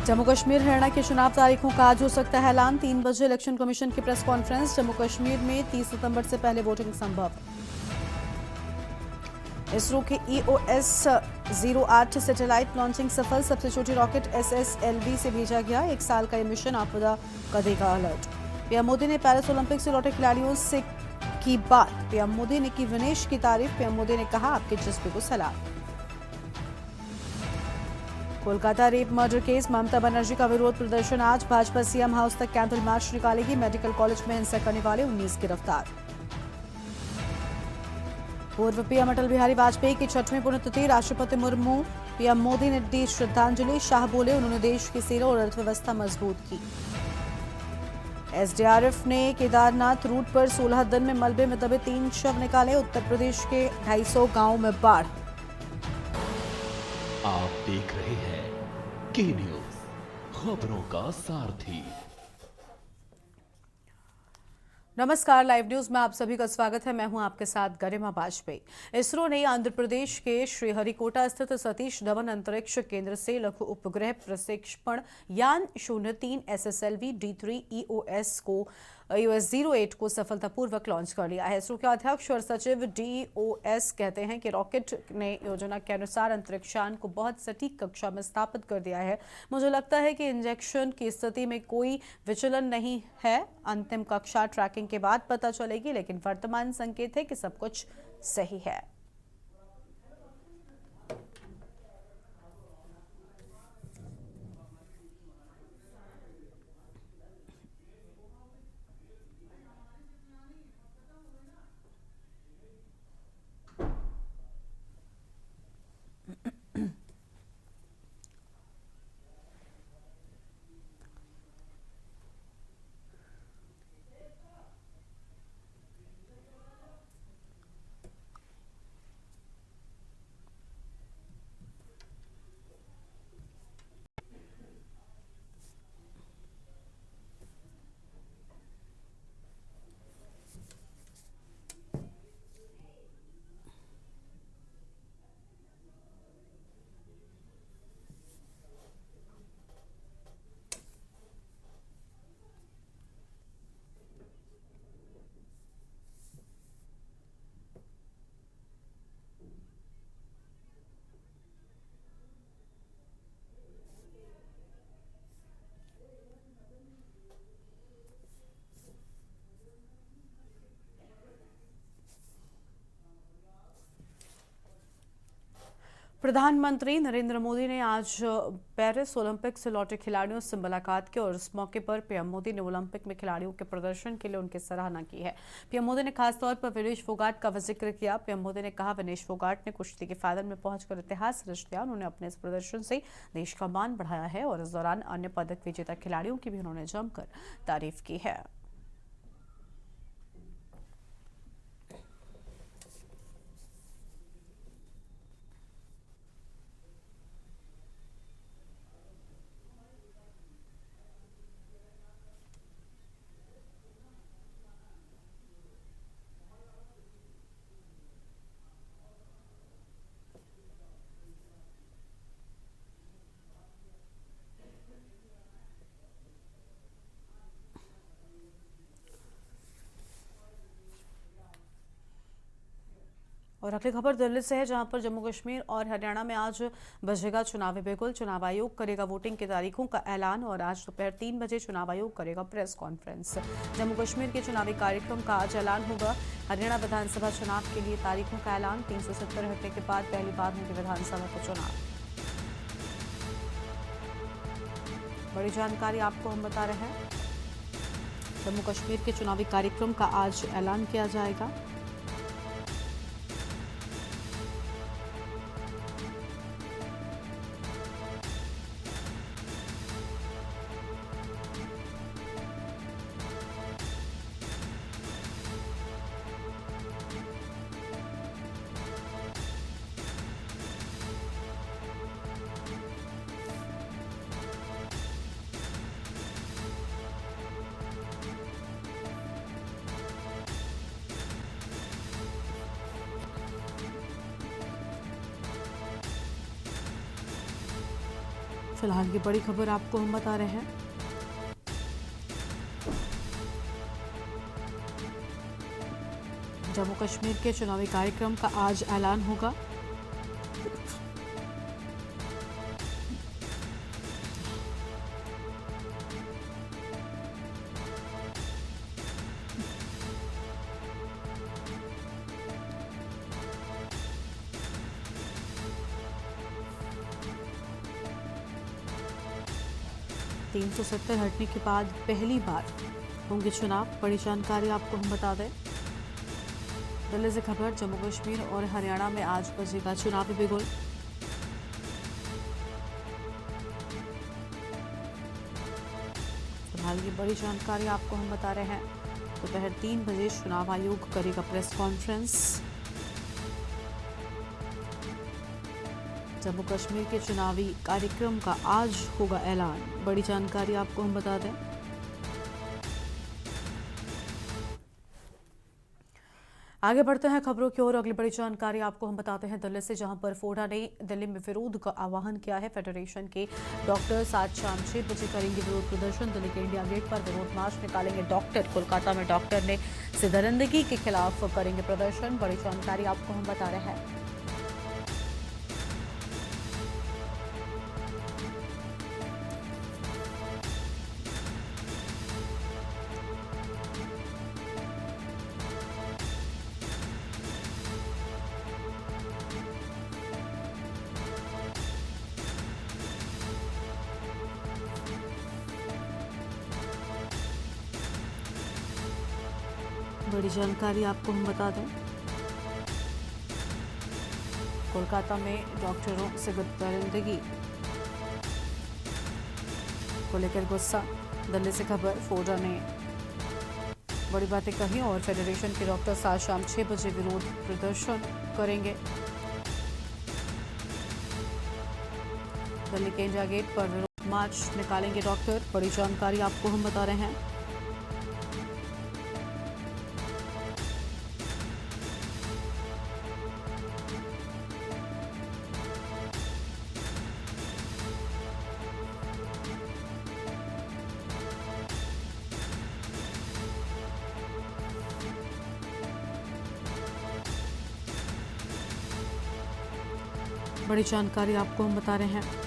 जम्मू कश्मीर हरियाणा के चुनाव तारीखों का आज हो सकता है ऐलान। 3 बजे इलेक्शन कमीशन की प्रेस कॉन्फ्रेंस। जम्मू कश्मीर में 30 सितंबर से पहले वोटिंग संभव। इसरो के EOS 08 सैटेलाइट लॉन्चिंग सफल। सबसे छोटी रॉकेट SSLV से भेजा गया। 1 साल का ये मिशन आपदा का देगा अलर्ट। पीएम मोदी ने पेरिस ओलंपिक से लौटे खिलाड़ियों से की बात। पीएम मोदी ने की विनेश की तारीफ। पीएम मोदी ने कहा, आपके जज्बे को सलाम। Kolkata rape murder case. Mamata Banerjee का विरोध प्रदर्शन आज। भाजपा सीएम हाउस तक कैंडल मार्च निकालेगी। मेडिकल कॉलेज में हिंसा करने वाले 19 गिरफ्तार। पूर्व पीएम अटल बिहारी वाजपेयी की 6वीं पुण्यतिथि। राष्ट्रपति मुर्मू पीएम मोदी ने दी श्रद्धांजलि। शाह बोले, उन्होंने देश की सेना और अर्थव्यवस्था मजबूत की। SDRF ने केदारनाथ रूट पर 16 दिन में मलबे में दबे 3 शव निकाले। उत्तर प्रदेश के 250 गांवों में बाढ़। आप देख रहे हैं के न्यूज, खबरों का सारथी। नमस्कार, लाइव न्यूज में आप सभी का स्वागत है। मैं हूं आपके साथ गरिमा वाजपेयी। इसरो ने आंध्र प्रदेश के श्रीहरिकोटा स्थित सतीश धवन अंतरिक्ष केंद्र से लघु उपग्रह प्रक्षेपण यान 03 SSLV D3 EOS 08 को सफलतापूर्वक लॉन्च कर लिया है। इसरो के अध्यक्ष और सचिव DOS कहते हैं कि रॉकेट ने योजना के अनुसार अंतरिक्षयान को बहुत सटीक कक्षा में स्थापित कर दिया है। मुझे लगता है कि इंजेक्शन की स्थिति में कोई विचलन नहीं है। अंतिम कक्षा ट्रैकिंग के बाद पता चलेगी, लेकिन वर्तमान संकेत है कि सब कुछ सही है। प्रधानमंत्री नरेंद्र मोदी ने आज पेरिस ओलंपिक से लौटे खिलाड़ियों से मुलाकात की और इस मौके पर पीएम मोदी ने ओलंपिक में खिलाड़ियों के प्रदर्शन के लिए उनकी सराहना की है। पीएम मोदी ने खासतौर पर विनेश फोगाट का जिक्र किया। पीएम मोदी ने कहा, विनेश फोगाट ने कुश्ती के फाइनल में पहुंचकर इतिहास रच दिया। उन्होंने अपने इस प्रदर्शन से देश का मान बढ़ाया है और इस दौरान अन्य पदक विजेता खिलाड़ियों की भी उन्होंने जमकर तारीफ की है। और अगली खबर दिल्ली से है, जहां पर जम्मू कश्मीर और हरियाणा में आज बजेगा चुनावी बिगुल। चुनाव आयोग करेगा वोटिंग की तारीखों का ऐलान और आज दोपहर 3 बजे चुनाव आयोग करेगा प्रेस कॉन्फ्रेंस। जम्मू कश्मीर के चुनावी कार्यक्रम का आज ऐलान होगा। हरियाणा विधानसभा चुनाव के लिए तारीखों का ऐलान। 370 हटने के बाद पहली बार होगी विधानसभा का चुनाव। बड़ी जानकारी आपको हम बता रहे हैं। जम्मू कश्मीर के चुनावी कार्यक्रम का आज ऐलान किया जाएगा। फिलहाल ये बड़ी खबर आपको हम बता रहे हैं। जम्मू कश्मीर के चुनावी कार्यक्रम का आज ऐलान होगा। तीन सौ 70 हटने के बाद पहली बार होंगे चुनाव। बड़ी जानकारी आपको हम बता दें। दिल्ली से खबर, जम्मू कश्मीर और हरियाणा में आज बजेगा चुनावी बिगुल। फिलहाल ये बड़ी जानकारी आपको हम बता रहे हैं। दोपहर 3 बजे चुनाव आयोग करेगा प्रेस कॉन्फ्रेंस। जम्मू कश्मीर के चुनावी कार्यक्रम का आज होगा ऐलान। बड़ी जानकारी आपको हम बता दें। आगे बढ़ते हैं खबरों की ओर। अगली बड़ी जानकारी आपको हम बताते हैं दिल्ली से, जहां पर फोडा ने दिल्ली में विरोध का आह्वान किया है। फेडरेशन के डॉक्टर्स आज शाम 6 बजे करेंगे विरोध प्रदर्शन। दिल्ली के इंडिया गेट पर विरोध मार्च निकालेंगे डॉक्टर। कोलकाता में डॉक्टर ने सिदरंदगी के खिलाफ करेंगे प्रदर्शन। बड़ी जानकारी आपको हम बता रहे हैं। बड़ी जानकारी आपको हम बता दें। कोलकाता में डॉक्टरों से दरिंदगी को लेकर गुस्सा। दिल्ली से खबर, फोडा ने बड़ी बातें कही और फेडरेशन के डॉक्टर्स आज शाम 6 बजे विरोध प्रदर्शन करेंगे। दिल्ली के इंडिया गेट पर विरोध मार्च निकालेंगे डॉक्टर। बड़ी जानकारी आपको हम बता रहे हैं। बड़ी जानकारी आपको हम बता रहे हैं।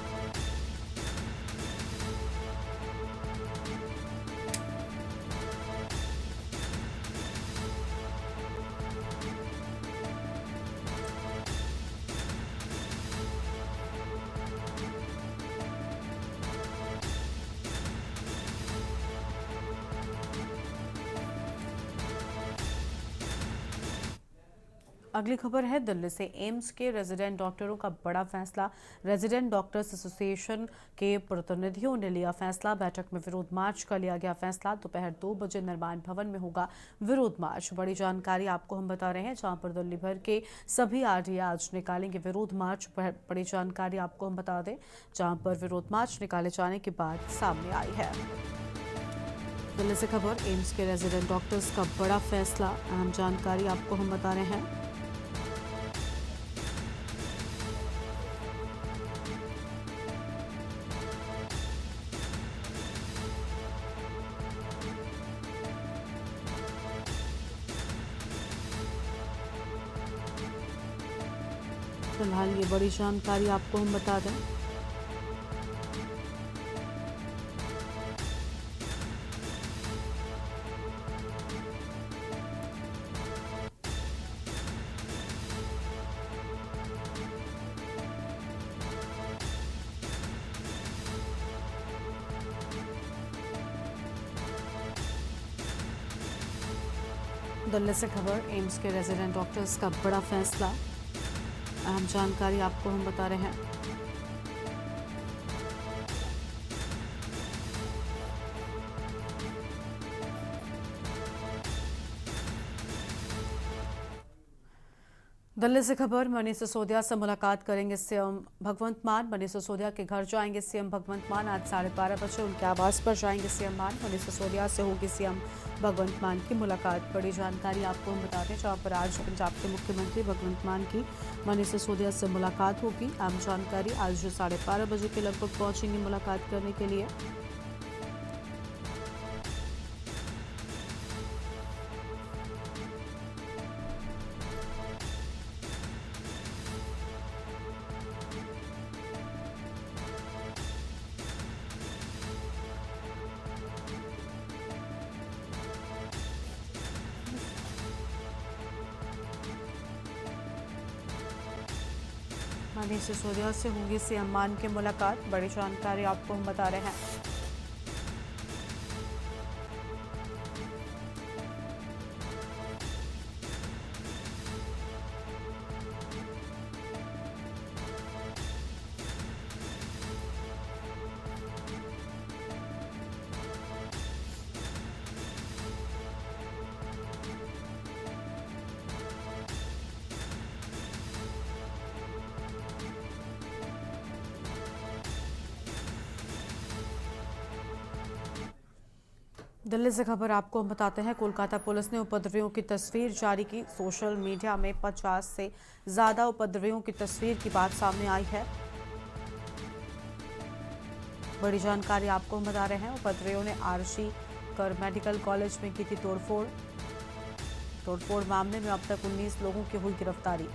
अगली खबर है दिल्ली से। एम्स के रेजिडेंट डॉक्टरों का बड़ा फैसला। रेजिडेंट डॉक्टर्स एसोसिएशन के प्रतिनिधियों ने लिया फैसला। बैठक में विरोध मार्च का लिया गया फैसला। दोपहर 2 बजे निर्माण भवन में होगा विरोध मार्च। बड़ी जानकारी आपको हम बता रहे हैं, जहां पर दिल्ली भर के सभी आरटीए आज निकालेंगे विरोध मार्च। बड़ी जानकारी आपको हम बता दें, जहां पर विरोध मार्च निकाले जाने के बाद सामने आई है। दिल्ली से खबर, एम्स के रेजिडेंट डॉक्टर्स का बड़ा फैसला। अहम जानकारी आपको हम बता रहे हैं। फिलहाल ये बड़ी जानकारी आपको हम बता दें। दिल्ली से खबर, एम्स के रेजिडेंट डॉक्टर्स का बड़ा फैसला। अहम जानकारी आपको हम बता रहे हैं। दिल्ली से खबर। मनीष सिसोदिया से मुलाकात करेंगे सीएम भगवंत मान। मनीष सिसोदिया के घर जाएंगे सीएम भगवंत मान। आज 12:30 बजे उनके आवास पर जाएंगे सीएम मान। मनीष सिसोदिया से होगी सीएम भगवंत मान की मुलाकात। बड़ी जानकारी आपको हम बता दें, जहां पर आज पंजाब के मुख्यमंत्री भगवंत मान की मनीष सिसोदिया से मुलाकात होगी। आम जानकारी, आज 12:30 बजे के लगभग पहुंचेंगे मुलाकात करने के लिए। मनीष सिसोदिया से होगी सीएम मान की मुलाकात। बड़ी जानकारी आपको हम बता रहे हैं। दिल्ली से खबर आपको हम बताते हैं। कोलकाता पुलिस ने उपद्रवियों की तस्वीर जारी की। सोशल मीडिया में 50 से ज्यादा उपद्रवियों की तस्वीर की बात सामने आई है। बड़ी जानकारी आपको हम बता रहे हैं। उपद्रवियों ने आरसी कर मेडिकल कॉलेज में की थी तोड़फोड़ मामले में अब तक 19 लोगों की हुई गिरफ्तारी।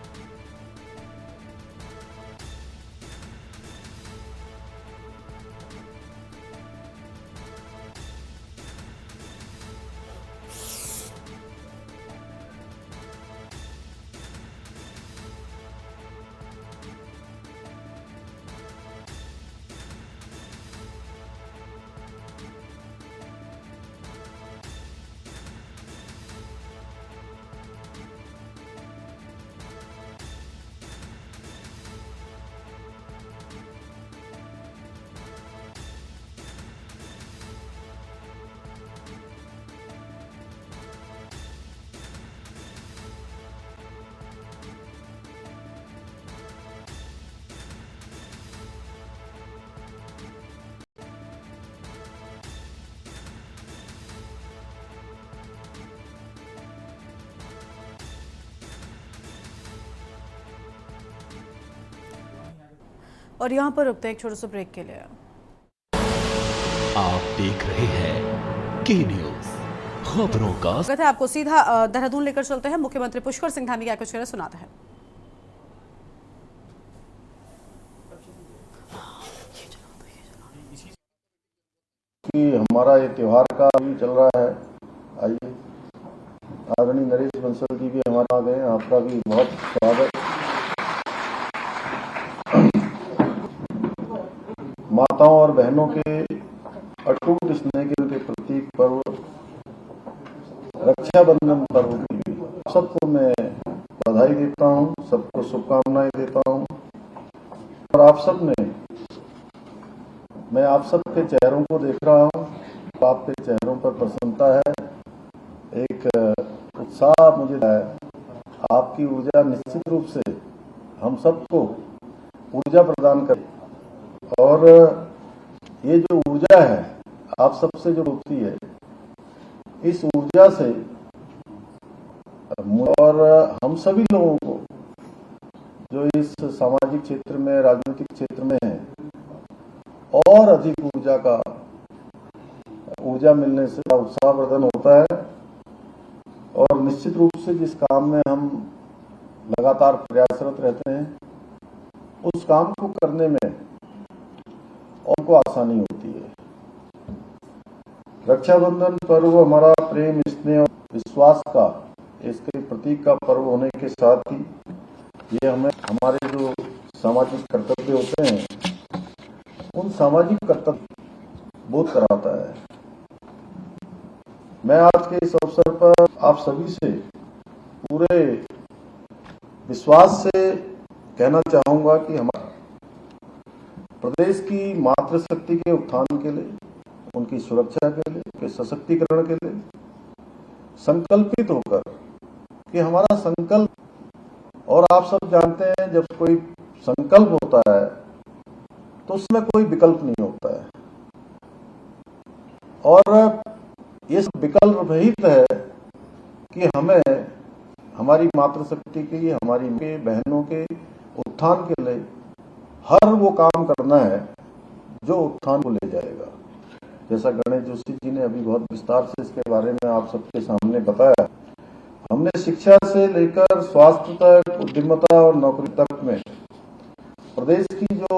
और यहाँ पर रुकते हैं एक छोटे से ब्रेक के लिए। आप देख रहे हैं के न्यूज खबरों का। कहते हैं आपको सीधा देहरादून लेकर चलते हैं। मुख्यमंत्री पुष्कर सिंह धामी क्या कुछ कह रहे सुनाते हैं। कि हमारा ये त्योहार का भी चल रहा है। आइए, आदरणीय नरेश बंसल जी भी हमारे आ गए हैं। आपका भी बहुत स्वागत। माताओं और बहनों के अटूट स्नेह के प्रतीक पर्व रक्षाबंधन पर्व की सबको मैं बधाई देता हूं, सबको शुभकामनाएं देता हूं। और आप सब ने, मैं आप सबके चेहरों को देख रहा हूं, आपके चेहरों पर प्रसन्नता है, एक उत्साह मुझे है। आपकी ऊर्जा निश्चित रूप से हम सबको ऊर्जा प्रदान करे। और ये जो ऊर्जा है आप सबसे जो होती है, इस ऊर्जा से और हम सभी लोगों को जो इस सामाजिक क्षेत्र में, राजनीतिक क्षेत्र में है, और अधिक ऊर्जा मिलने से उत्साहवर्धन होता है। और निश्चित रूप से जिस काम में हम लगातार प्रयासरत रहते हैं, उस काम को करने में उनको आसानी होती है। रक्षाबंधन पर्व हमारा प्रेम, स्नेह और विश्वास का, इसके प्रतीक का पर्व होने के साथ ही ये हमें हमारे जो सामाजिक कर्तव्य होते हैं, उन सामाजिक कर्तव्य बोध कराता है। मैं आज के इस अवसर पर आप सभी से पूरे विश्वास से कहना चाहूंगा कि हमारे प्रदेश की मातृशक्ति के उत्थान के लिए, उनकी सुरक्षा के लिए, उनके सशक्तिकरण के लिए संकल्पित होकर कि हमारा संकल्प और आप सब जानते हैं जब कोई संकल्प होता है तो उसमें कोई विकल्प नहीं होता है, और ये विकल्प रहित है कि हमें हमारी मातृशक्ति की, हमारी के बहनों के उत्थान के लिए हर वो काम करना है जो उत्थान को ले जाएगा। जैसा गणेश जोशी जी ने अभी बहुत विस्तार से इसके बारे में आप सबके सामने बताया। हमने शिक्षा से लेकर स्वास्थ्य तक, उद्यमिता और नौकरी तक में प्रदेश की जो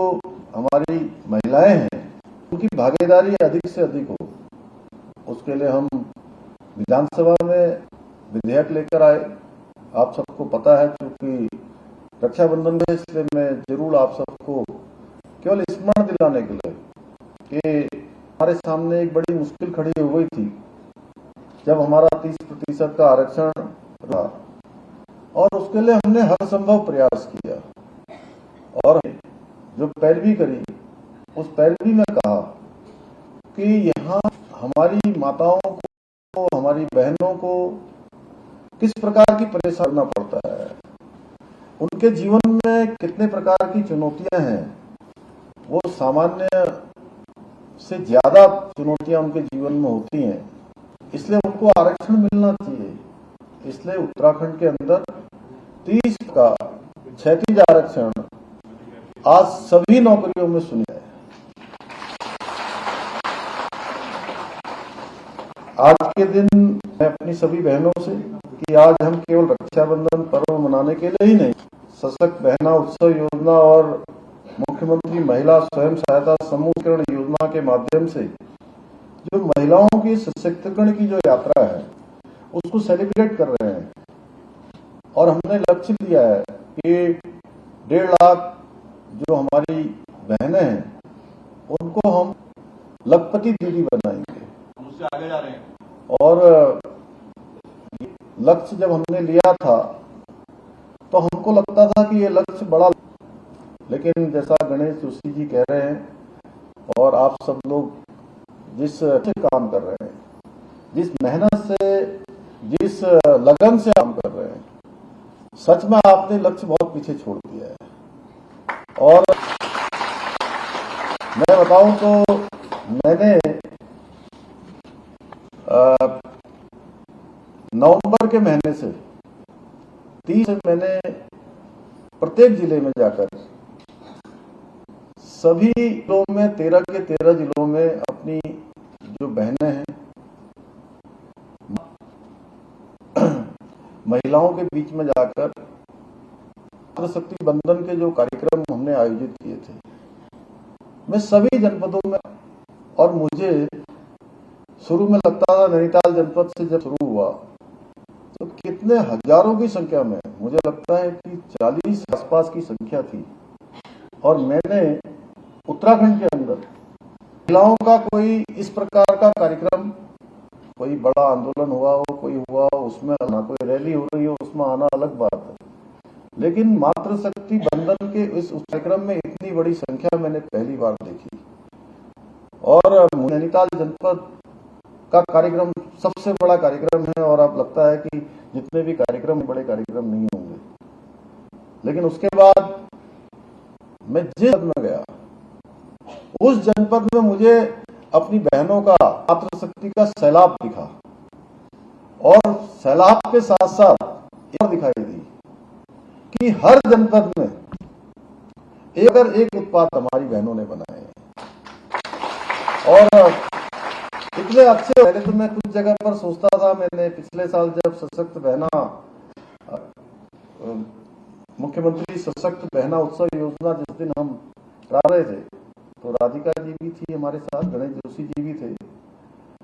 हमारी महिलाएं हैं उनकी भागीदारी अधिक से अधिक हो, उसके लिए हम विधानसभा में विधेयक लेकर आए। आप सबको पता है, क्योंकि रक्षाबंधन में, इसलिए मैं जरूर आप सबको केवल स्मरण दिलाने के लिए कि हमारे सामने एक बड़ी मुश्किल खड़ी हो गई थी जब हमारा 30% का आरक्षण रहा, और उसके लिए हमने हर संभव प्रयास किया और जो पैरवी करी, उस पैरवी में कहा कि यहाँ हमारी माताओं को, हमारी बहनों को किस प्रकार की परेशानी करना पड़ता है, उनके जीवन में कितने प्रकार की चुनौतियां हैं, वो सामान्य से ज्यादा चुनौतियां उनके जीवन में होती हैं, इसलिए उनको आरक्षण मिलना चाहिए। इसलिए उत्तराखंड के अंदर 30 का क्षैतिज आरक्षण आज सभी नौकरियों में सुनिया है। आज के दिन मैं अपनी सभी बहनों से कि आज हम केवल रक्षाबंधन पर्व मनाने के लिए ही नहीं, सशक्त बहना उत्सव योजना और मुख्यमंत्री महिला स्वयं सहायता समूहीकरण योजना के माध्यम से जो महिलाओं की सशक्तिकरण की जो यात्रा है उसको सेलिब्रेट कर रहे हैं। और हमने लक्ष्य दिया है कि 1.5 लाख जो हमारी बहनें हैं उनको हम लखपति दीदी बनाएंगे। उससे आगे जा रहे हैं, और लक्ष्य जब हमने लिया था तो हमको लगता था कि ये लक्ष्य बड़ा, लेकिन जैसा गणेश जोशी जी कह रहे हैं और आप सब लोग जिस काम कर रहे हैं, जिस मेहनत से, जिस लगन से काम कर रहे हैं, सच में आपने लक्ष्य बहुत पीछे छोड़ दिया है। और मैं बताऊं तो मैंने नवंबर के महीने से 30 मैंने प्रत्येक जिले में जाकर सभी जिलों में 13 के 13 जिलों में अपनी जो बहनें हैं, महिलाओं के बीच में जाकर मातृशक्ति बंधन के जो कार्यक्रम हमने आयोजित किए थे, मैं सभी जनपदों में, और मुझे शुरू में लगता था नैनीताल जनपद से जब शुरू हुआ तो कितने हजारों की संख्या में, मुझे लगता है कि 40 आसपास की संख्या थी। और मैंने उत्तराखंड के अंदर महिलाओं का कोई इस प्रकार का कार्यक्रम, कोई बड़ा आंदोलन हुआ हो, कोई हुआ हो, उसमें आना, कोई रैली हो रही हो उसमें आना अलग बात है, लेकिन मातृशक्ति बंधन के इस कार्यक्रम में इतनी बड़ी संख्या मैंने पहली बार देखी। और नैनीताल जनपद का कार्यक्रम सबसे बड़ा कार्यक्रम है, और अब लगता है कि जितने भी कार्यक्रम बड़े कार्यक्रम नहीं होंगे। लेकिन उसके बाद मैं जिस जनपद में गया, उस जनपद में मुझे अपनी बहनों का मातृशक्ति का सैलाब दिखा, और सैलाब के साथ साथ एक दिखाई दी कि हर जनपद में अगर एक उत्पाद हमारी बहनों ने बनाए, और इतने अच्छे। पहले तो मैं कुछ जगह पर सोचता था, मैंने पिछले साल जब सशक्त बहना, मुख्यमंत्री सशक्त बहना उत्सव योजना जिस दिन हम करा रहे थे, तो राधिका जी भी थी हमारे साथ, गणेश जोशी जी भी थे।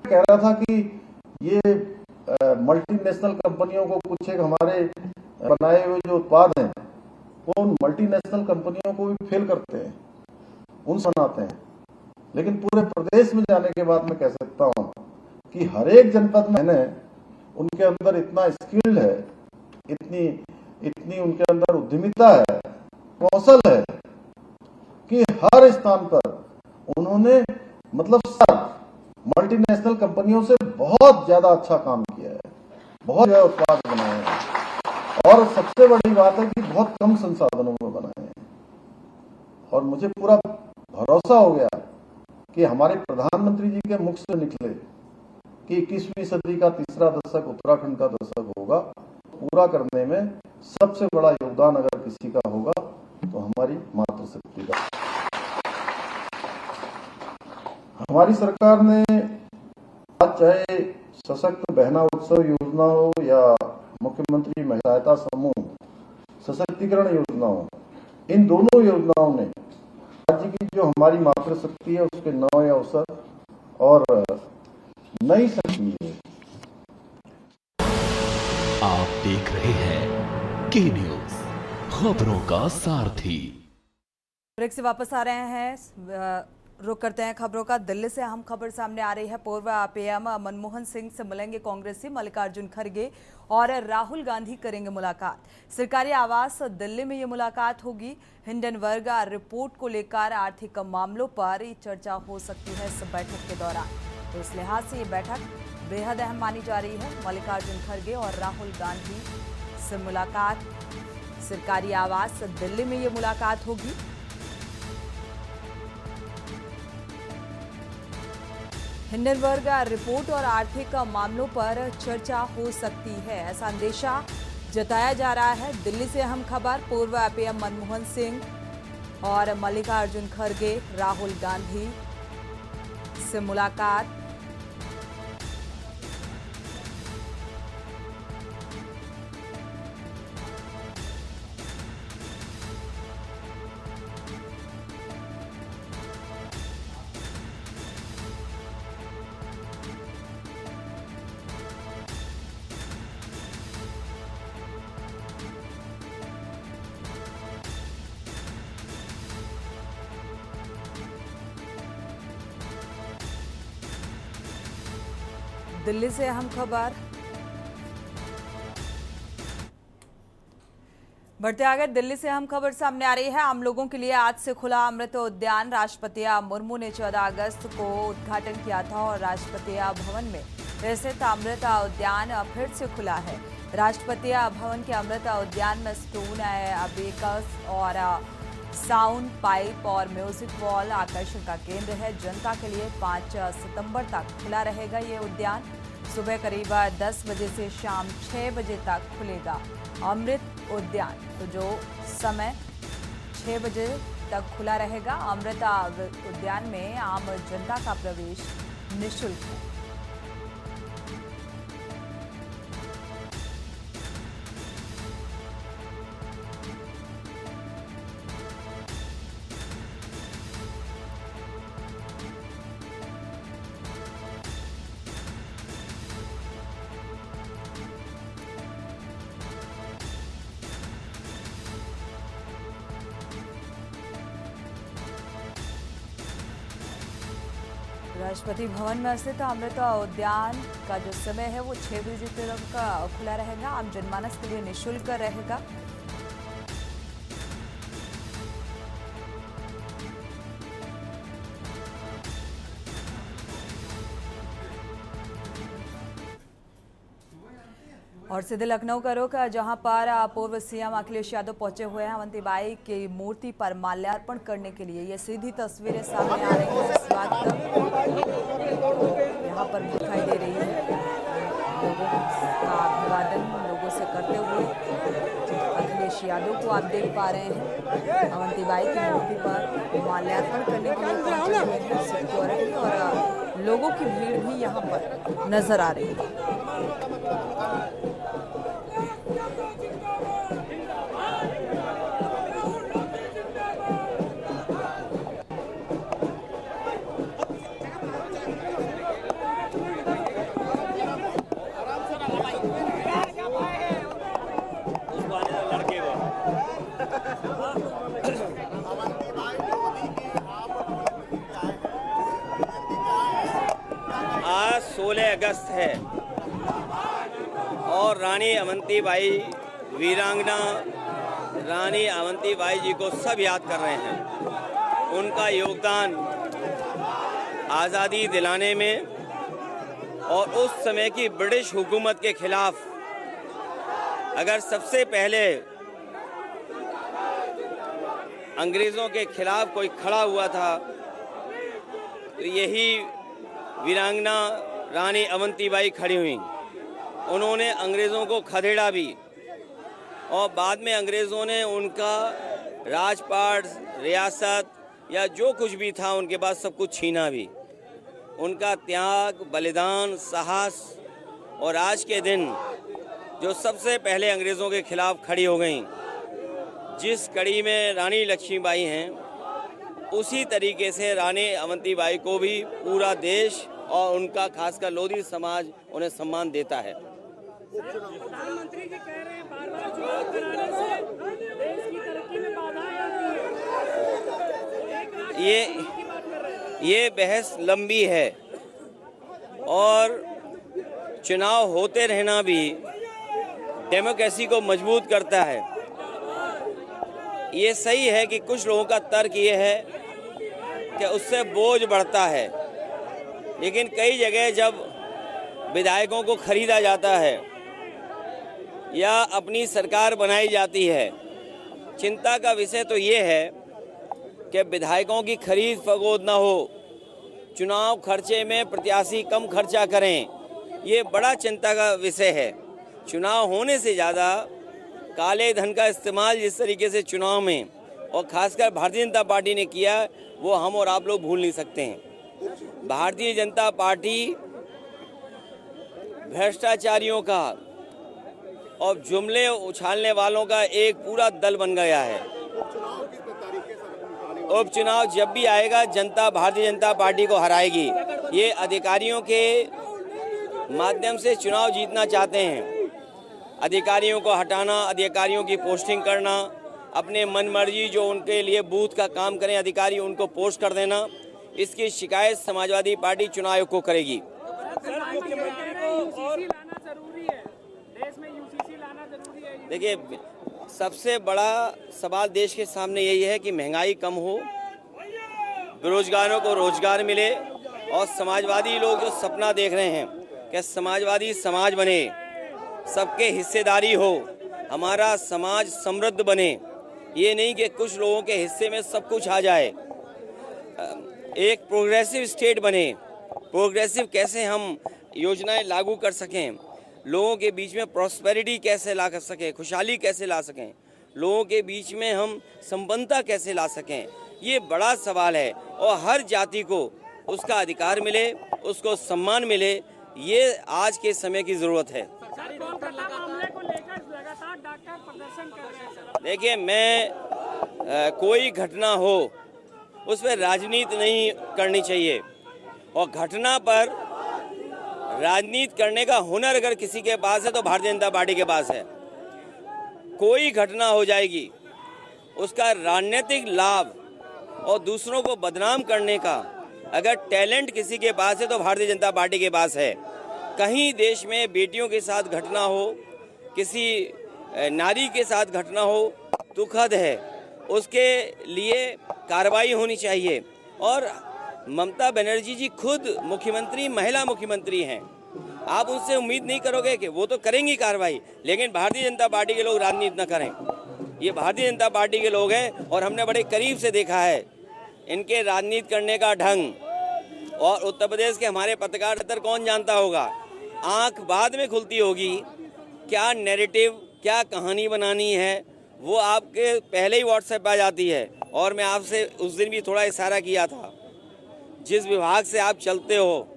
कह रहा था कि ये मल्टीनेशनल कंपनियों को, कुछ एक हमारे बनाए हुए जो उत्पाद हैं वो उन मल्टीनेशनल कंपनियों को भी फेल करते हैं, उन बनाते हैं। लेकिन पूरे प्रदेश में जाने के बाद मैं कह सकता हूं कि हर एक जनपद में उनके अंदर इतना स्किल्ड है, इतनी उनके अंदर उद्यमिता है, कौशल है कि हर स्थान पर उन्होंने मतलब मल्टीनेशनल कंपनियों से बहुत ज्यादा अच्छा काम किया है, बहुत ज्यादा उत्पाद बनाए हैं। और सबसे बड़ी बात है कि बहुत कम संसाधनों में बनाए हैं। और मुझे पूरा भरोसा हो गया कि हमारे प्रधानमंत्री जी के मुख से निकले कि 21वीं सदी का तीसरा दशक उत्तराखंड का दशक होगा, पूरा करने में सबसे बड़ा योगदान अगर किसी का होगा तो हमारी मातृशक्ति का। हमारी सरकार ने आज चाहे सशक्त बहना उत्सव योजना हो या मुख्यमंत्री महिला सहायता समूह सशक्तिकरण योजना हो, इन दोनों योजनाओं ने राज्य की जो हमारी मातृशक्ति है उसके नए अवसर और नई शक्ति है। आप देख रहे हैं के न्यूज, खबरों का सारथी। ब्रेक से वापस आ रहे हैं, रुक करते हैं खबरों का। दिल्ली से अहम खबर सामने आ रही है। पूर्व पीएम मनमोहन सिंह से मिलेंगे कांग्रेसी मल्लिकार्जुन खड़गे और राहुल गांधी करेंगे मुलाकात। सरकारी आवास दिल्ली में ये मुलाकात होगी। हिंडनबर्ग रिपोर्ट को लेकर आर्थिक मामलों पर चर्चा हो सकती है इस बैठक के दौरान, तो इस लिहाज से ये बैठक बेहद अहम मानी जा रही है। मल्लिकार्जुन खड़गे और राहुल गांधी से मुलाकात, सरकारी आवास दिल्ली में ये मुलाकात होगी। हिंडनबर्ग रिपोर्ट और आर्थिक मामलों पर चर्चा हो सकती है, ऐसा अंदेशा जताया जा रहा है। दिल्ली से अहम खबर, पूर्व पीएम मनमोहन सिंह और मल्लिकार्जुन खड़गे राहुल गांधी से मुलाकात। दिल्ली से अहम खबर, बढ़ते आगे। दिल्ली से अहम खबर सामने आ रही है। आम लोगों के लिए आज से खुला अमृत उद्यान। राष्ट्रपति मुर्मू ने 14 अगस्त को उद्घाटन किया था और राष्ट्रपति भवन में स्थित अमृत उद्यान फिर से खुला है। राष्ट्रपति भवन के अमृत उद्यान में स्टोन बेकर्स और साउंड पाइप और म्यूजिक वॉल आकर्षण का केंद्र है। जनता के लिए 5 सितंबर तक खुला रहेगा ये उद्यान। सुबह करीब 10 बजे से शाम 6 बजे तक खुलेगा अमृत उद्यान। तो जो समय 6 बजे तक खुला रहेगा। अमृत उद्यान में आम जनता का प्रवेश निःशुल्क है। राष्ट्रपति भवन में स्थित अमृत उद्यान का जो समय है वो 6 बजे तक खुला रहेगा। आम जनमानस के लिए निःशुल्क रहेगा। और सीधे लखनऊ का रुख, जहां पर पूर्व सीएम अखिलेश यादव पहुंचे हुए हैं अवंतीबाई की मूर्ति पर माल्यार्पण करने के लिए। ये सीधी तस्वीरें सामने आ रही हैं इस वक्त, यहाँ पर दिखाई दे रही है। लोगों का अभिवादन लोगों से करते हुए अखिलेश यादव को आप देख पा रहे हैं। अवंतीबाई की मूर्ति पर माल्यार्पण करने के लिए पहुंचे हुए हैं। सिक्योरिटी और लोगों की भीड़ भी यहाँ पर नजर आ रही है। आज 16 अगस्त है और रानी अवंतीबाई, वीरांगना रानी अवंतीबाई जी को सब याद कर रहे हैं। उनका योगदान आज़ादी दिलाने में और उस समय की ब्रिटिश हुकूमत के खिलाफ अगर सबसे पहले अंग्रेजों के खिलाफ कोई खड़ा हुआ था तो यही वीरांगना रानी अवंतीबाई खड़ी हुई। उन्होंने अंग्रेज़ों को खदेड़ा भी और बाद में अंग्रेज़ों ने उनका राजपाट, रियासत या जो कुछ भी था उनके पास सब कुछ छीना भी। उनका त्याग, बलिदान, साहस और आज के दिन जो सबसे पहले अंग्रेज़ों के खिलाफ खड़ी हो गई, जिस कड़ी में रानी लक्ष्मीबाई हैं, उसी तरीके से रानी अवंतीबाई को भी पूरा देश और उनका खासकर लोधी समाज उन्हें सम्मान देता है। प्रधानमंत्री जी कह रहे हैं बार-बार चुनाव कराने से देश की तरक्की में बाधाएं आती हैं। ये बहस लंबी है और चुनाव होते रहना भी डेमोक्रेसी को मजबूत करता है। ये सही है कि कुछ लोगों का तर्क ये है कि उससे बोझ बढ़ता है, लेकिन कई जगह जब विधायकों को खरीदा जाता है या अपनी सरकार बनाई जाती है, चिंता का विषय तो ये है कि विधायकों की खरीद फरोख्त ना हो, चुनाव खर्चे में प्रत्याशी कम खर्चा करें, ये बड़ा चिंता का विषय है। चुनाव होने से ज़्यादा काले धन का इस्तेमाल जिस तरीके से चुनाव में और खासकर भारतीय जनता पार्टी ने किया, वो हम और आप लोग भूल नहीं सकते हैं। भारतीय जनता पार्टी भ्रष्टाचारियों का और जुमले उछालने वालों का एक पूरा दल बन गया है। उपचुनाव जब भी आएगा, जनता भारतीय जनता पार्टी को हराएगी। ये अधिकारियों के माध्यम से चुनाव जीतना चाहते हैं। अधिकारियों को हटाना, अधिकारियों की पोस्टिंग करना, अपने मनमर्जी जो उनके लिए बूथ का काम करें अधिकारी उनको पोस्ट कर देना, इसकी शिकायत समाजवादी पार्टी चुनाव आयोग को करेगी। देखिए, सबसे बड़ा सवाल देश के सामने यही है कि महंगाई कम हो, बेरोजगारों को रोजगार मिले और समाजवादी लोग जो सपना देख रहे हैं कि समाजवादी समाज बने, सबके हिस्सेदारी हो, हमारा समाज समृद्ध बने, ये नहीं कि कुछ लोगों के हिस्से में सब कुछ आ जाए। एक प्रोग्रेसिव स्टेट बने। प्रोग्रेसिव कैसे हम योजनाएं लागू कर सकें, लोगों के बीच में प्रॉस्पेरिटी कैसे ला कर सकें, खुशहाली कैसे ला सकें, लोगों के बीच में हम संपन्नता कैसे ला सकें, ये बड़ा सवाल है। और हर जाति को उसका अधिकार मिले, उसको सम्मान मिले, ये आज के समय की ज़रूरत है। देखिए, मैं कोई घटना हो उस पर राजनीति नहीं करनी चाहिए, और घटना पर राजनीति करने का हुनर अगर किसी के पास है तो भारतीय जनता पार्टी के पास है। कोई घटना हो जाएगी, उसका राजनीतिक लाभ और दूसरों को बदनाम करने का अगर टैलेंट किसी के पास है तो भारतीय जनता पार्टी के पास है। कहीं देश में बेटियों के साथ घटना हो, किसी नारी के साथ घटना हो, दुखद है, उसके लिए कार्रवाई होनी चाहिए। और ममता बनर्जी जी खुद मुख्यमंत्री, महिला मुख्यमंत्री हैं, आप उनसे उम्मीद नहीं करोगे कि वो तो करेंगी कार्रवाई, लेकिन भारतीय जनता पार्टी के लोग राजनीति न करें। ये भारतीय जनता पार्टी के लोग हैं और हमने बड़े करीब से देखा है इनके राजनीति करने का ढंग। और उत्तर प्रदेश के हमारे पत्रकार बेहतर कौन जानता होगा, आंख बाद में खुलती होगी, क्या नैरेटिव, क्या कहानी बनानी है, वो आपके पहले ही व्हाट्सएप आ जाती है। और मैं आपसे उस दिन भी थोड़ा इशारा किया था, जिस विभाग से आप चलते हो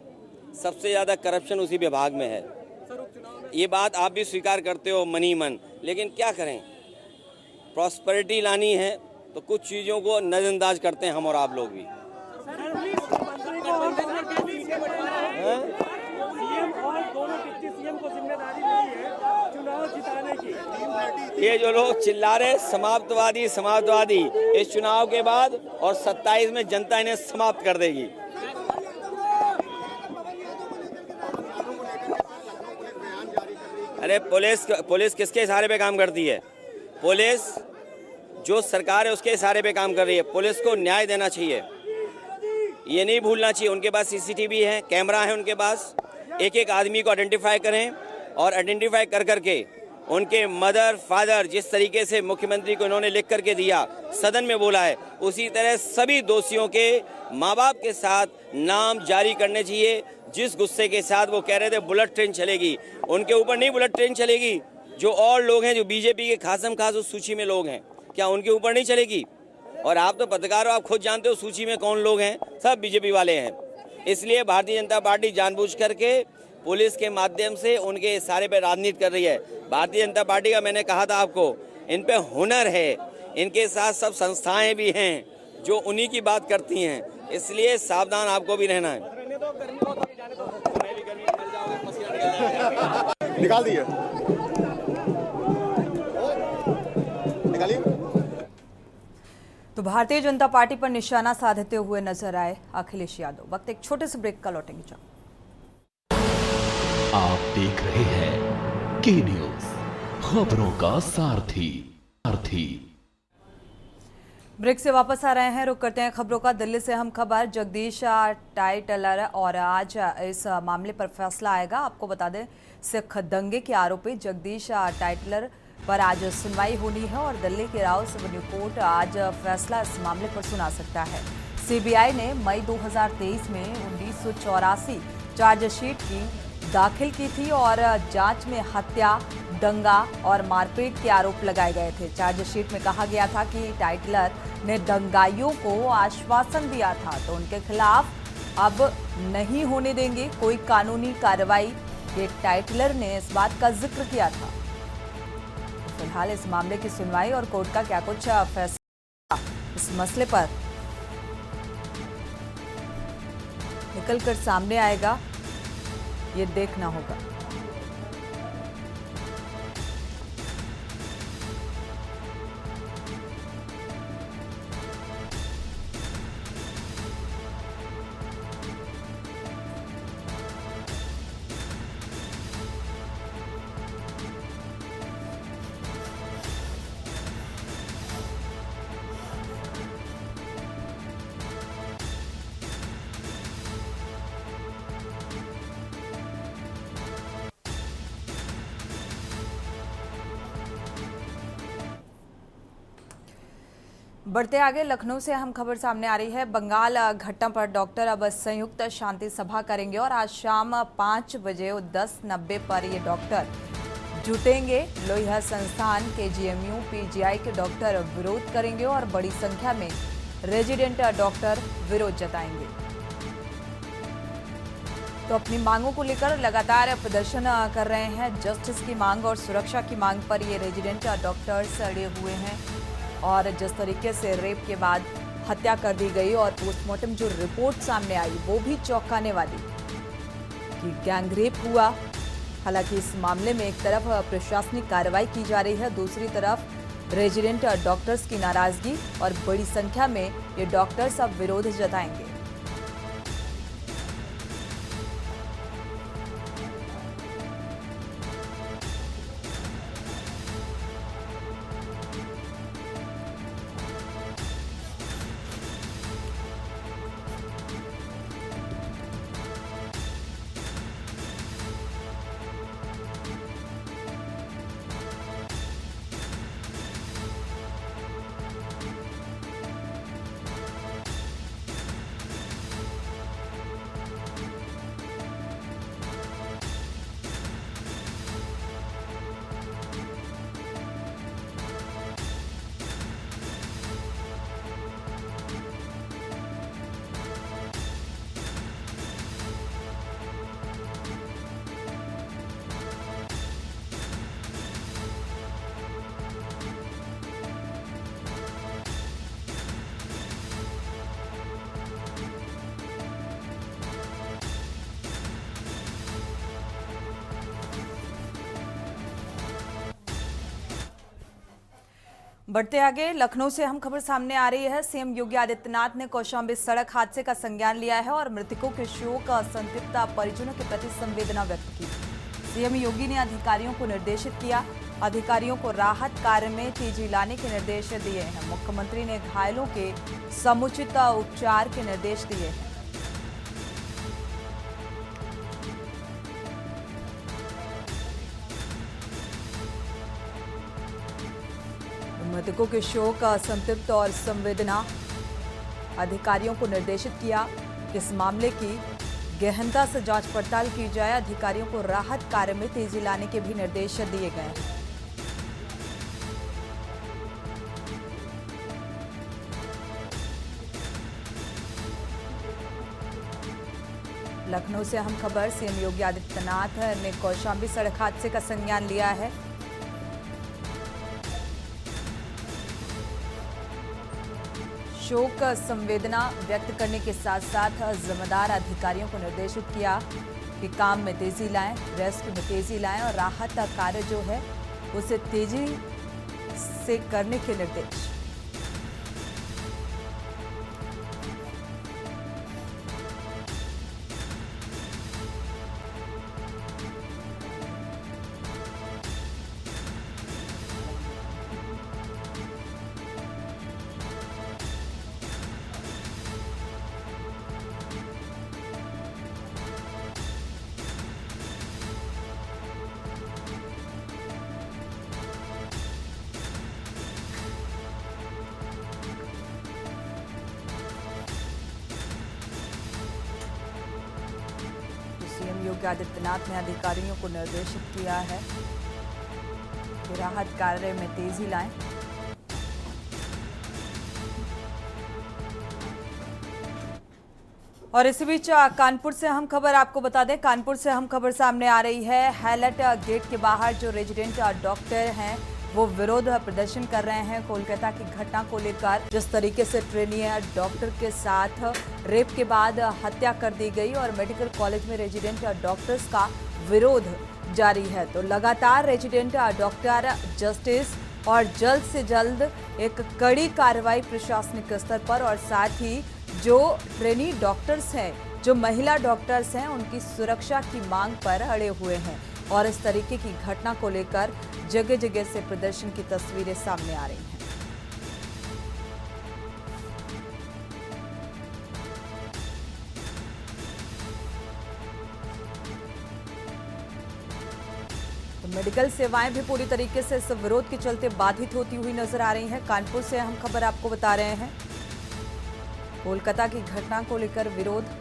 सबसे ज़्यादा करप्शन उसी विभाग में है। ये बात आप भी स्वीकार करते हो मनी मन, लेकिन क्या करें, प्रॉस्पेरिटी लानी है तो कुछ चीज़ों को नज़रअंदाज करते हैं हम और आप लोग भी। ये जो लोग चिल्ला रहे समाप्तवादी समाप्तवादी, इस चुनाव के बाद और 27 में जनता इन्हें समाप्त कर देगी। अरे पुलिस किसके इशारे पे काम करती है? पुलिस जो सरकार है उसके इशारे पे काम कर रही है। पुलिस को न्याय देना चाहिए, ये नहीं भूलना चाहिए। उनके पास सीसीटीवी है, कैमरा है उनके पास, एक एक आदमी को आइडेंटिफाई करें और आइडेंटिफाई कर करके उनके मदर फादर जिस तरीके से मुख्यमंत्री को इन्होंने लिख करके दिया, सदन में बोला है, उसी तरह सभी दोषियों के माँ बाप के साथ नाम जारी करने चाहिए। जिस गुस्से के साथ वो कह रहे थे बुलेट ट्रेन चलेगी, उनके ऊपर नहीं बुलेट ट्रेन चलेगी। जो और लोग हैं जो बीजेपी के खासम खास उस सूची में लोग हैं, क्या उनके ऊपर नहीं चलेगी? और आप तो पत्रकार हो, आप खुद जानते हो सूची में कौन लोग हैं, सब बीजेपी वाले हैं। इसलिए भारतीय जनता पार्टी जानबूझ करके पुलिस के माध्यम से उनके इशारे पर राजनीति कर रही है। भारतीय जनता पार्टी का मैंने कहा था आपको, इन पे हुनर है, इनके साथ सब संस्थाएं भी हैं जो उन्हीं की बात करती हैं, इसलिए सावधान आपको भी रहना है। निकाल दिए, निकालिए। तो भारतीय जनता पार्टी पर निशाना साधते हुए नजर आए अखिलेश यादव। वक्त एक छोटे से ब्रेक का, लौटेंगे जब। आप देख रहे हैं के न्यूज, खबरों का सारथी। ब्रेक से वापस आ रहे हैं, रुक करते हैं खबरों का। दिल्ली से हम खबर, जगदीश टाइटलर और आज इस मामले पर फैसला आएगा। आपको बता दें, सिख दंगे के आरोपी जगदीश टाइटलर पर आज सुनवाई होनी है और दिल्ली की राव सिविल कोर्ट आज फैसला इस मामले पर सुना सकता है। सीबीआई ने मई 2023 में 1984 चार्जशीट की दाखिल की थी और जांच में हत्या, दंगा और मारपीट के आरोप लगाए गए थे। चार्जशीट में कहा गया था कि टाइटलर ने दंगाइयों को आश्वासन दिया था तो उनके खिलाफ अब नहीं होने देंगे कोई कानूनी कार्रवाई, ये टाइटलर ने इस बात का जिक्र किया था। तो फिलहाल इस मामले की सुनवाई और कोर्ट का क्या कुछ फैसला इस मसले पर निकलकर सामने आएगा, ये देखना होगा। बढ़ते आगे, लखनऊ से अहम खबर सामने आ रही है। बंगाल घटना पर डॉक्टर अब संयुक्त शांति सभा करेंगे और आज शाम 5 बजे 10:90 पर ये डॉक्टर जुटेंगे। लोहिया संस्थान के जीएमयू पीजीआई के डॉक्टर विरोध करेंगे और बड़ी संख्या में रेजिडेंट डॉक्टर विरोध जताएंगे। तो अपनी मांगों को लेकर लगातार प्रदर्शन कर रहे हैं। जस्टिस की मांग और सुरक्षा की मांग पर ये रेजिडेंट डॉक्टर्स अड़े हुए हैं और जिस तरीके से रेप के बाद हत्या कर दी गई और पोस्टमार्टम जो रिपोर्ट सामने आई वो भी चौंकाने वाली कि गैंगरेप हुआ। हालांकि इस मामले में एक तरफ प्रशासनिक कार्रवाई की जा रही है, दूसरी तरफ रेजिडेंट डॉक्टर्स की नाराजगी और बड़ी संख्या में ये डॉक्टर्स अब विरोध जताएंगे। बढ़ते आगे, लखनऊ से हम खबर सामने आ रही है। सीएम योगी आदित्यनाथ ने कौशाम्बी सड़क हादसे का संज्ञान लिया है और मृतकों के शोक संतप्त परिजनों के प्रति संवेदना व्यक्त की। सीएम योगी ने अधिकारियों को निर्देशित किया, अधिकारियों को राहत कार्य में तेजी लाने के निर्देश दिए हैं। मुख्यमंत्री ने घायलों के समुचित उपचार के निर्देश दिए हैं। मृतकों के शोक, असंतृप्त और संवेदना अधिकारियों को निर्देशित किया कि इस मामले की गहनता से जांच पड़ताल की जाए। अधिकारियों को राहत कार्य में तेजी लाने के भी निर्देश दिए गए हैं। लखनऊ से अहम खबर, सीएम योगी आदित्यनाथ ने कौशाम्बी सड़क हादसे का संज्ञान लिया है। शोक संवेदना व्यक्त करने के साथ साथ जिम्मेदार अधिकारियों को निर्देशित किया कि काम में तेजी लाएं, रेस्क्यू में तेजी लाएं और राहत का कार्य जो है उसे तेजी से करने के निर्देश। सीएम योगी आदित्यनाथ ने अधिकारियों को निर्देशित किया है कि राहत कार्य में तेजी लाएं। और इसी बीच कानपुर से अहम खबर आपको बता दें, कानपुर से अहम खबर सामने आ रही है। हैलट गेट के बाहर जो रेजिडेंट डॉक्टर हैं वो विरोध प्रदर्शन कर रहे हैं कोलकाता की घटना को लेकर। जिस तरीके से ट्रेनी डॉक्टर के साथ रेप के बाद हत्या कर दी गई और मेडिकल कॉलेज में रेजिडेंट डॉक्टर्स का विरोध जारी है, तो लगातार रेजिडेंट डॉक्टर जस्टिस और जल्द से जल्द एक कड़ी कार्रवाई प्रशासनिक स्तर पर और साथ ही जो ट्रेनी डॉक्टर्स हैं, जो महिला डॉक्टर्स हैं, उनकी सुरक्षा की मांग पर अड़े हुए हैं। और इस तरीके की घटना को लेकर जगह जगह से प्रदर्शन की तस्वीरें सामने आ रही हैं। तो मेडिकल सेवाएं भी पूरी तरीके से इस विरोध के चलते बाधित होती हुई नजर आ रही हैं। कानपुर से हम खबर आपको बता रहे हैं, कोलकाता की घटना को लेकर विरोध।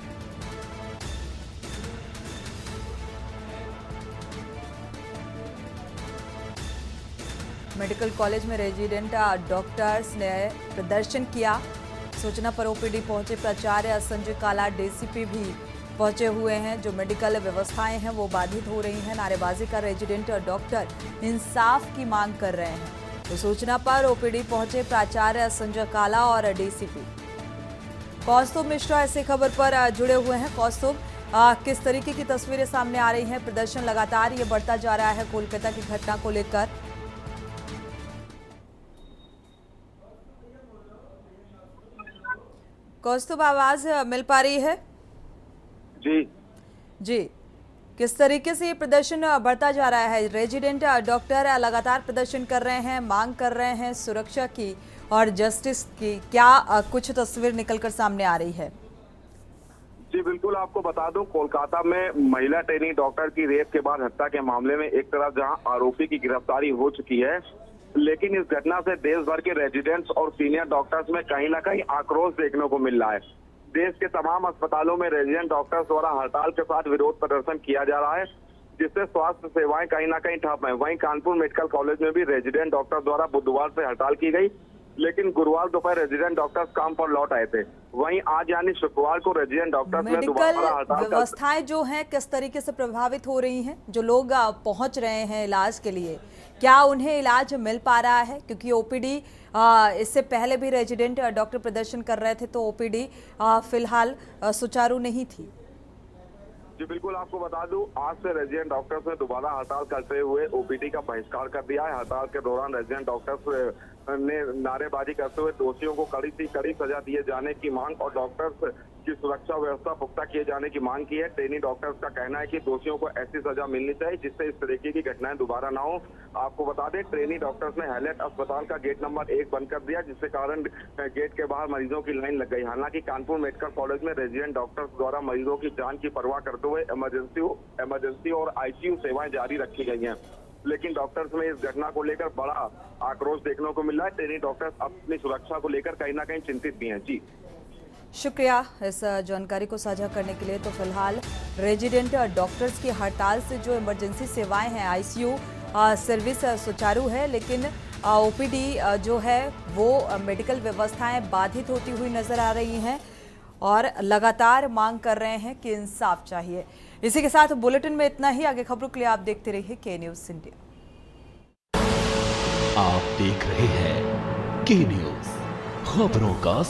मेडिकल कॉलेज में रेजिडेंट डॉक्टर्स ने प्रदर्शन किया। सूचना पर ओपीडी पहुंचे प्राचार्य संजय काला, डीसीपी भी पहुंचे हुए हैं। जो मेडिकल व्यवस्थाएं हैं वो बाधित हो रही हैं। नारेबाजी का रेजिडेंट डॉक्टर इंसाफ की मांग कर रहे हैं। तो सूचना पर ओपीडी पहुंचे प्राचार्य संजय काला और डीसीपी। कौस्तुभ मिश्रा ऐसी खबर पर जुड़े हुए हैं। कौस्तुभ, किस तरीके की तस्वीरें सामने आ रही हैं? प्रदर्शन लगातार ये बढ़ता जा रहा है कोलकाता की घटना को लेकर। कौस्तुभ, आवाज मिल पा रही है? जी, किस तरीके से ये प्रदर्शन बढ़ता जा रहा है? रेजिडेंट डॉक्टर लगातार प्रदर्शन कर रहे हैं, मांग कर रहे हैं सुरक्षा की और जस्टिस की। क्या कुछ तस्वीर निकलकर सामने आ रही है? जी बिल्कुल, आपको बता दूं, कोलकाता में महिला ट्रेनी डॉक्टर की रेप के बाद हत्या के मामले में एक तरफ जहां आरोपी की गिरफ्तारी हो चुकी है, लेकिन इस घटना से देश भर के रेजिडेंट्स और सीनियर डॉक्टर्स में कहीं ना कहीं आक्रोश देखने को मिल रहा है। देश के तमाम अस्पतालों में रेजिडेंट डॉक्टर्स द्वारा हड़ताल के साथ विरोध प्रदर्शन किया जा रहा है, जिससे स्वास्थ्य सेवाएं कहीं ना कहीं ठप है। वहीं कानपुर मेडिकल कॉलेज में भी रेजिडेंट डॉक्टर द्वारा बुधवार से हड़ताल की गई, लेकिन गुरुवार दोपहर रेजिडेंट डॉक्टर्स काम पर लौट आए थे। वहीं आज यानी शुक्रवार को रेजिडेंट डॉक्टर्स ने दोबारा हड़ताल। व्यवस्थाएं जो हैं किस तरीके से प्रभावित हो रही हैं? जो लोग पहुंच रहे हैं इलाज के लिए, क्या उन्हें इलाज मिल पा रहा है? क्योंकि ओपीडी इससे पहले भी रेजिडेंट डॉक्टर प्रदर्शन कर रहे थे, तो ओपीडी फिलहाल सुचारू नहीं थी। जी बिल्कुल, आपको बता दूं, आज से रेजिडेंट डॉक्टर्स ने दोबारा हड़ताल करते हुए ओपीडी का बहिष्कार कर दिया है। हड़ताल के दौरान रेजिडेंट डॉक्टर्स ने नारेबाजी करते हुए दोषियों को कड़ी से कड़ी सजा दिए जाने की मांग और डॉक्टर्स की सुरक्षा व्यवस्था पुख्ता किए जाने की मांग की है। ट्रेनी डॉक्टर्स का कहना है कि दोषियों को ऐसी सजा मिलनी चाहिए जिससे इस तरीके की घटनाएं दोबारा ना हो। आपको बता दें, ट्रेनी डॉक्टर्स ने हैलेट अस्पताल का गेट नंबर 1 बंद कर दिया, जिसके कारण गेट के बाहर मरीजों की लाइन लग गई। हालांकि कानपुर मेडिकल कॉलेज में रेजिडेंट डॉक्टर्स द्वारा मरीजों की जान की परवाह करते हुए इमरजेंसी और आईसीयू सेवाएं जारी रखी गई हैं। लेकिन डॉक्टर्स में इस घटना को लेकर बड़ा आक्रोश देखने को मिल रहा है। ट्रेनी डॉक्टर्स अपनी सुरक्षा को लेकर कहीं ना कहीं चिंतित भी हैं। जी, शुक्रिया इस जानकारी को साझा करने के लिए। तो फिलहाल रेजिडेंट डॉक्टर्स की हड़ताल से जो इमरजेंसी सेवाएं हैं, आईसीयू सर्विस सुचारू है, लेकिन ओपीडी जो है वो मेडिकल व्यवस्थाएं बाधित होती हुई नजर आ रही हैं और लगातार मांग कर रहे हैं कि इंसाफ चाहिए। इसी के साथ बुलेटिन में इतना ही। आगे खबरों के लिए आप देखते रहिए के न्यूज़ इंडिया। आप देख रहे हैं के न्यूज़, खबरों का